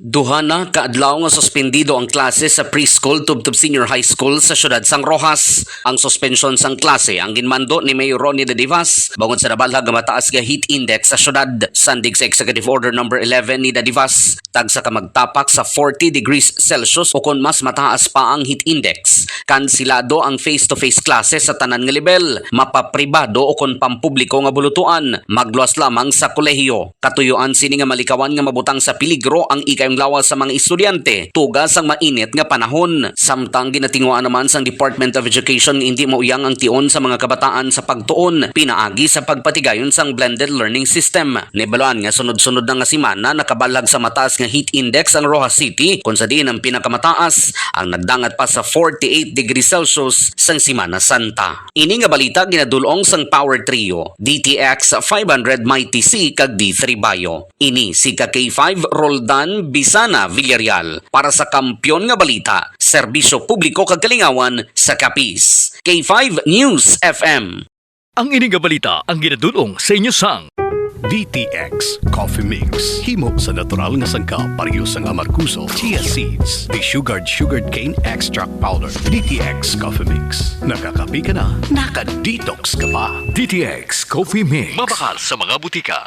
Duha na kaadlaw nga suspendido ang klase sa preschool tubtub senior high school sa siyudad Sang Rojas. Ang suspension sang klase ang ginmando ni Mayor Ronnie De Divas bangod sa nabalhag nga mataas nga heat index sa siyudad. Sandig sa Executive Order No. 11 ni De Divas, tagsa ka magtapak sa 40 degrees Celsius o kung mas mataas pa ang heat index. Kansilado ang face-to-face klase sa tanan nga level, mapapribado o kung pampubliko nga bulutuan, magluwas lamang sa kolehiyo. Katuyuan sini nga malikawan nga mabutang sa peligro ang ikayong lawas sa mga estudyante, tugas ang mainit nga panahon. Samtang ginatingwaan naman sang Department of Education hindi mauyang ang tion sa mga kabataan sa pagtuon, pinaagi sa pagpatigayon sang blended learning system. Nibaluan nga sunod-sunod na nga simana nakabalag sa mataas nga heat index ang Rojas City, kung sa diin ang pinakamataas ang nagdangat pa sa 48 degrees Celsius sang Simana Santa. Ini nga balita ginadulong sang Power Trio, DTX 500 Mighty C kag D3 Bayo. Ini si K5 Roldan Bisana Villarreal para sa Kampyon nga Balita, Serbisyo Publiko kag Kalingawan sa Capiz. K5 News FM. Ang ining nga balita ang ginadulong sa inyo sang DTX Coffee Mix. Himo sa natural nga sangkap pareho sang amarkuso, chia seeds, sugared cane extract powder. DTX Coffee Mix. Nakakapi ka na, naka-detox ka pa. DTX Coffee Mix. Mabakal sa mga butika.